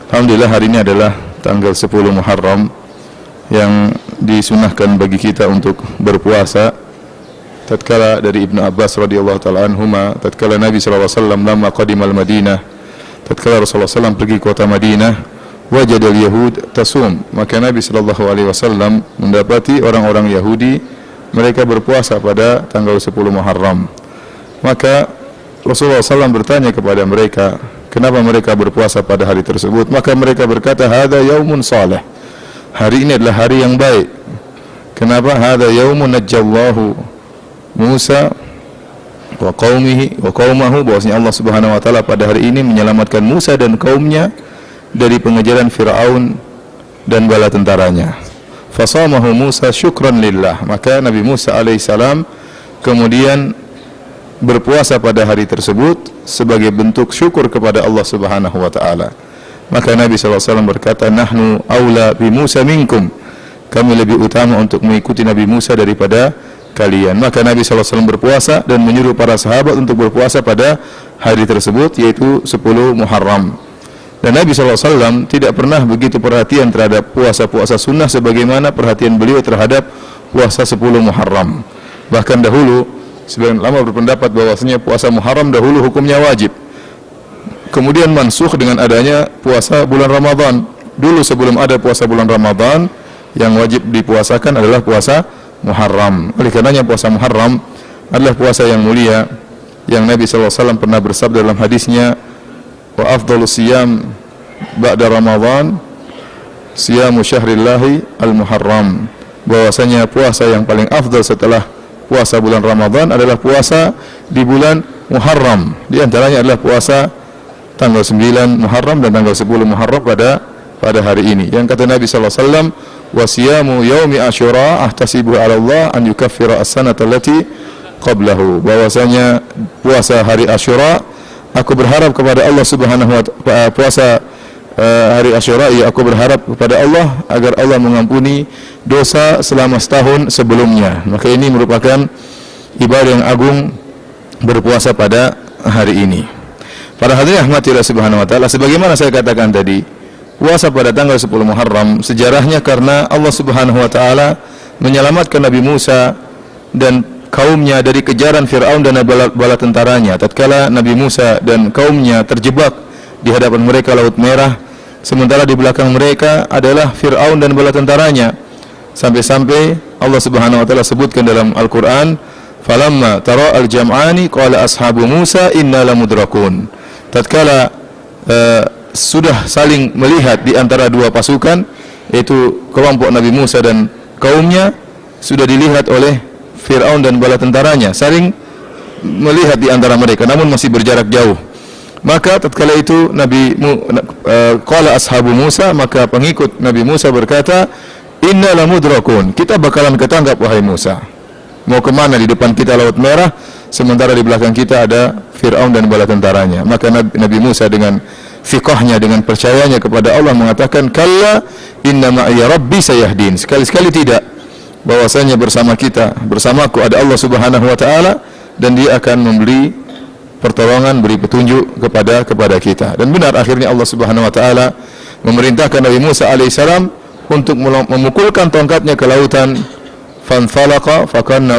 Alhamdulillah hari ini adalah tanggal 10 Muharram yang disunahkan bagi kita untuk berpuasa. Tatkala dari Ibnu Abbas radhiyallahu taala anhuma, tatkala Nabi sallallahu alaihi wasallam lama qadimal Madinah, tatkala Rasulullah sallallahu pergi kota Madinah, wajadal Yahud tasum, maka Nabi sallallahu alaihi wasallam mendapati orang-orang Yahudi mereka berpuasa pada tanggal 10 Muharram. Maka Rasulullah SAW bertanya kepada mereka, kenapa mereka berpuasa pada hari tersebut? Maka mereka berkata, hadza yaumun salih, hari ini adalah hari yang baik. Kenapa? Hadza yaumun najjallahu Musa wa qaumahu, bahwasanya Allah Subhanahu wa taala pada hari ini menyelamatkan Musa dan kaumnya dari pengejaran Firaun dan bala tentaranya. Fasamahu Musa syukran lillah, maka Nabi Musa alaihissalam kemudian berpuasa pada hari tersebut sebagai bentuk syukur kepada Allah Subhanahu wa taala. Maka Nabi SAW berkata, nahnu aula bi Musa minkum, kami lebih utama untuk mengikuti Nabi Musa daripada kalian. Maka Nabi SAW berpuasa dan menyuruh para sahabat untuk berpuasa pada hari tersebut, yaitu 10 Muharram. Dan Nabi SAW tidak pernah begitu perhatian terhadap puasa-puasa sunnah sebagaimana perhatian beliau terhadap puasa 10 Muharram. Bahkan dahulu sebagian ulama berpendapat bahwasanya puasa Muharram dahulu hukumnya wajib, kemudian mansukh dengan adanya puasa bulan Ramadan. Dulu sebelum ada puasa bulan Ramadan, yang wajib dipuasakan adalah puasa Muharram. Oleh karenanya puasa Muharram adalah puasa yang mulia, yang Nabi SAW pernah bersabda dalam hadisnya, wa afdalus siyam ba'da Ramadan siyamu syahrillahi al-Muharram, bahwasanya puasa yang paling afdal setelah puasa bulan Ramadan adalah puasa di bulan Muharram. Di antaranya adalah puasa tanggal 9 Muharram dan tanggal 10 Muharram pada hari ini. Yang kata Nabi sallallahu alaihi wasallam, wa siyamu yaumi asyura ahtasibu 'ala Allah an yukaffira as-sanata allati qablahu, bahwasanya puasa hari Asyura aku berharap kepada Allah Subhanahu wa taala, puasa hari Asyura, ya aku berharap kepada Allah agar Allah mengampuni dosa selama setahun sebelumnya. Maka ini merupakan ibadah yang agung berpuasa pada hari ini. Para hadirin rahmatillah Subhanahu wa taala, sebagaimana saya katakan tadi, puasa pada tanggal 10 Muharram sejarahnya karena Allah Subhanahu wa taala menyelamatkan Nabi Musa dan kaumnya dari kejaran Firaun dan bala tentaranya. Tatkala Nabi Musa dan kaumnya terjebak di hadapan mereka Laut Merah, sementara di belakang mereka adalah Firaun dan bala tentaranya. Sampai-sampai Allah Subhanahu wa taala sebutkan dalam Al-Qur'an, falamma tara al-jam'ani qala ashabu Musa inna lamudrakun. Tatkala sudah saling melihat di antara dua pasukan, yaitu kelompok Nabi Musa dan kaumnya, sudah dilihat oleh Firaun dan bala tentaranya, saling melihat di antara mereka namun masih berjarak jauh. Maka tatkala itu qala ashabu Musa, maka pengikut Nabi Musa berkata, inna lamudrakun, kita bakalan ketangkap wahai Musa. Mau kemana? Di depan kita Laut Merah, sementara di belakang kita ada Firaun dan bala tentaranya. Maka Nabi Musa dengan fiqahnya, dengan percayanya kepada Allah mengatakan, kalla inna ma'iya rabbi sayahdin, sekali-sekali tidak, bahwasanya bersamaku ada Allah Subhanahu wa taala dan dia akan memberi pertolongan, beri petunjuk kepada kita. Dan benar akhirnya Allah Subhanahu wa taala memerintahkan Nabi Musa alaihissalam untuk memukulkan tongkatnya ke lautan, fanfalaqa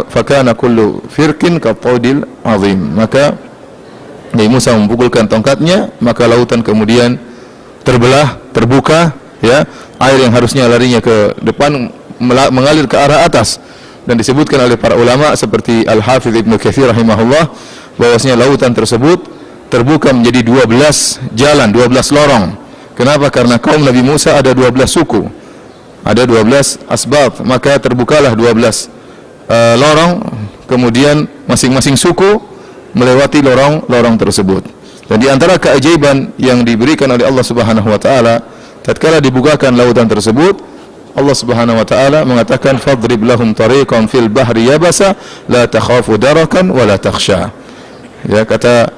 fakana kullu firqin kataudil azim. Maka Nabi Musa memukulkan tongkatnya, maka lautan kemudian terbuka, ya, air yang harusnya larinya ke depan mengalir ke arah atas. Dan disebutkan oleh para ulama seperti Al-Hafidz Ibnu Katsir rahimahullah, bahwasanya lautan tersebut terbuka menjadi 12 jalan, 12 lorong. Kenapa? Karena kaum Nabi Musa ada 12 suku, ada 12 asbab, maka terbukalah 12 lorong, kemudian masing-masing suku melewati lorong-lorong tersebut. Dan di antara keajaiban yang diberikan oleh Allah Subhanahu wa taala, tatkala dibukakan lautan tersebut, Allah Subhanahu wa taala mengatakan, fadrib lahum tariqan fil bahri yabasa la takhafu darakan wa la takhsha. Ya, kata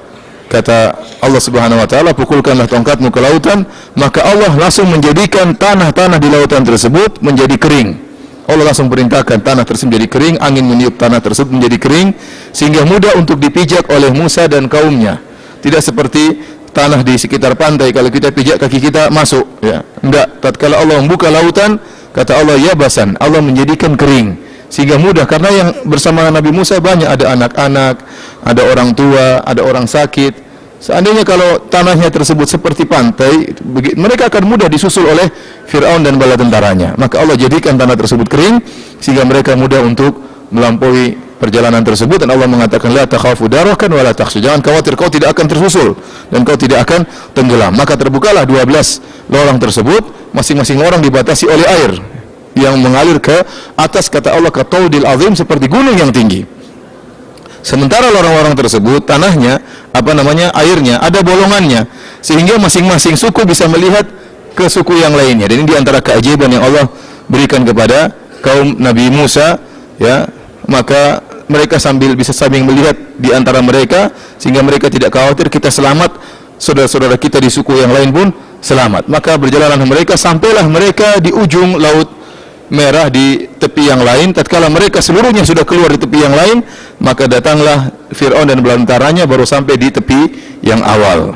Allah Subhanahu wa taala, pukulkanlah tongkatmu ke lautan, maka Allah langsung menjadikan tanah-tanah di lautan tersebut menjadi kering. Allah langsung perintahkan tanah tersebut menjadi kering, angin meniup tanah tersebut menjadi kering, sehingga mudah untuk dipijak oleh Musa dan kaumnya. Tidak seperti tanah di sekitar pantai, kalau kita pijak kaki kita masuk, ya. Enggak, tatkala Allah membuka lautan, kata Allah yabasan, Allah menjadikan kering sehingga mudah, karena yang bersama Nabi Musa banyak, ada anak-anak, ada orang tua, ada orang sakit. Seandainya kalau tanahnya tersebut seperti pantai, mereka akan mudah disusul oleh Fir'aun dan bala tentaranya. Maka Allah jadikan tanah tersebut kering sehingga mereka mudah untuk melampaui perjalanan tersebut, dan Allah mengatakan la takhafu darakan wa la takhsha, jangan khawatir, kau tidak akan tersusul dan kau tidak akan tenggelam. Maka terbukalah 12 lorong tersebut, masing-masing lorong dibatasi oleh air yang mengalir ke atas, kata Allah, ka taudil azim, seperti gunung yang tinggi. Sementara lorong-lorong tersebut tanahnya, airnya ada bolongannya, sehingga masing-masing suku bisa melihat ke suku yang lainnya. Dan ini diantara keajaiban yang Allah berikan kepada kaum Nabi Musa, ya. Maka mereka bisa saling melihat di antara mereka, sehingga mereka tidak khawatir kita selamat, saudara-saudara kita di suku yang lain pun selamat. Maka berjalanlah mereka, sampailah mereka di ujung laut Merah, di tepi yang lain. Tatkala mereka seluruhnya sudah keluar di tepi yang lain, maka datanglah Fir'aun dan bala tentaranya baru sampai di tepi yang awal.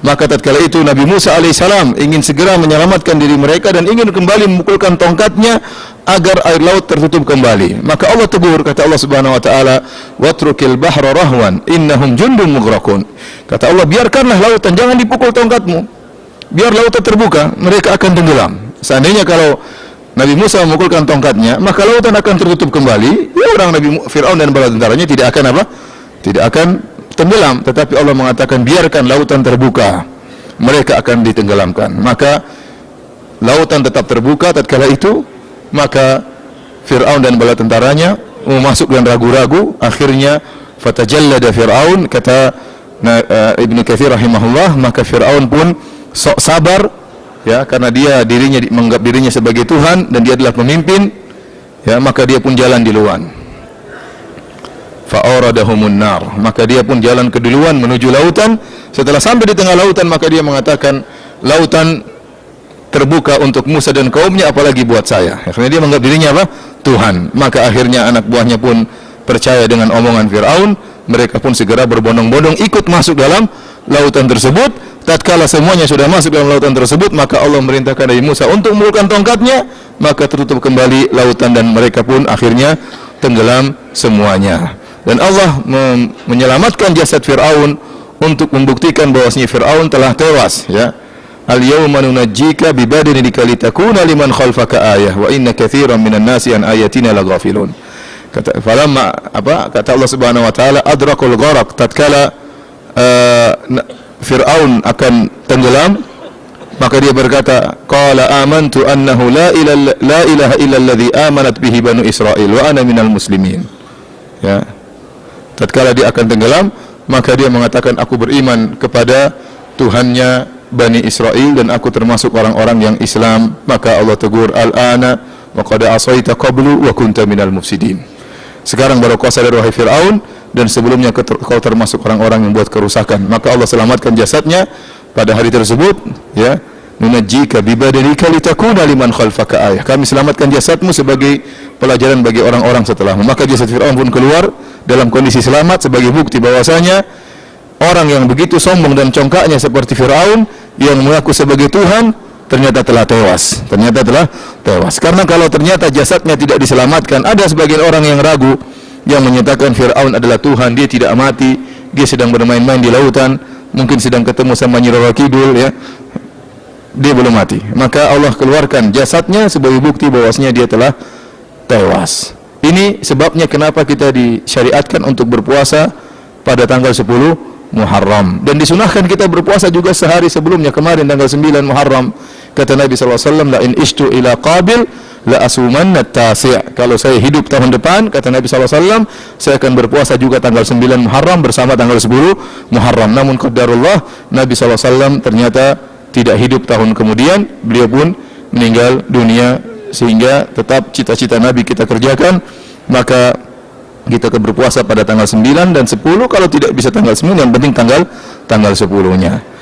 Maka tatkala itu Nabi Musa alaihissalam ingin segera menyelamatkan diri mereka dan ingin kembali memukulkan tongkatnya agar air laut tertutup kembali. Maka Allah tegur, kata Allah Subhanahu wa taala, "Watrukil bahra rahwan innahum jundun mughraqun." Kata Allah, biarkanlah lautan, jangan dipukul tongkatmu. Biar lautan terbuka, mereka akan tenggelam. Seandainya kalau Nabi Musa memukulkan tongkatnya, maka lautan akan tertutup kembali. Ya, orang Nabi Fir'aun dan bala tentaranya tidak akan tidak akan tenggelam. Tetapi Allah mengatakan biarkan lautan terbuka, mereka akan ditenggelamkan. Maka lautan tetap terbuka. Tatkala itu, maka Fir'aun dan bala tentaranya mau masuk dan ragu-ragu. Akhirnya fatajallada Fir'aun, kata Ibnu Katsir rahimahullah, maka Fir'aun pun sok sabar, ya, karena dia menganggap dirinya sebagai Tuhan dan dia adalah pemimpin, ya, maka dia pun jalan duluan. Fa'aradahumun nar, maka dia pun jalan keduluan menuju lautan. Setelah sampai di tengah lautan, maka dia mengatakan, lautan terbuka untuk Musa dan kaumnya, apalagi buat saya. Karena dia menganggap dirinya Tuhan. Maka akhirnya anak buahnya pun percaya dengan omongan Fir'aun. Mereka pun segera berbondong-bondong ikut masuk dalam lautan tersebut. Tatkala semuanya sudah masuk dalam lautan tersebut, maka Allah merintahkan Nabi Musa untuk memukulkan tongkatnya, maka tertutup kembali lautan dan mereka pun akhirnya tenggelam semuanya. Dan Allah menyelamatkan jasad Fir'aun untuk membuktikan bahwasanya Fir'aun telah tewas, ya. Al-yawma nunajjika bi badanika litakuna liman khalfaka ayah wa inna katsiran minan nasi an ayatina laghafilun. Kata Allah Subhanahu wa taala, adrakul gharaq, tatkala Fir'aun akan tenggelam, maka dia berkata, qala amantu annahu la ilaha illa alladhi amanat bihi banu Israil wa ana minal muslimin. Ya. Tatkala dia akan tenggelam, maka dia mengatakan, aku beriman kepada Tuhannya Bani Israel dan aku termasuk orang-orang yang Islam. Maka Allah tegur, al-ana wa qad asaita qablu wa kunta minal mufsidin. Sekarang baru kau sadar wahai Fir'aun, dan sebelumnya kau termasuk orang-orang yang buat kerusakan. Maka Allah selamatkan jasadnya pada hari tersebut, ya. Nunajjika bi badanika litakuna liman khalfaka ayah. Kami selamatkan jasadmu sebagai pelajaran bagi orang-orang setelahmu. Maka jasad Fir'aun pun keluar dalam kondisi selamat sebagai bukti bahwasanya orang yang begitu sombong dan congkaknya seperti Fir'aun yang mengaku sebagai Tuhan ternyata telah tewas. Karena kalau ternyata jasadnya tidak diselamatkan, ada sebagian orang yang ragu, yang menyatakan Fir'aun adalah Tuhan, dia tidak mati, dia sedang bermain-main di lautan, mungkin sedang ketemu sama Nyi Roro Kidul, ya, dia belum mati. Maka Allah keluarkan jasadnya sebagai bukti bahwasanya dia telah tewas. Ini sebabnya kenapa kita disyariatkan untuk berpuasa pada tanggal 10 Muharram, dan disunahkan kita berpuasa juga sehari sebelumnya, kemarin tanggal 9 Muharram. Kata Nabi SAW, la in ishtu ila qabil la asumanna tasi'. Kalau saya hidup tahun depan, kata Nabi SAW, saya akan berpuasa juga tanggal 9 Muharram bersama tanggal 10 Muharram. Namun qadarullah, Nabi SAW ternyata tidak hidup tahun kemudian, beliau pun meninggal dunia, sehingga tetap cita-cita Nabi kita kerjakan. Maka kita berpuasa pada tanggal 9 dan 10, kalau tidak bisa tanggal 9, yang penting tanggal 10-nya.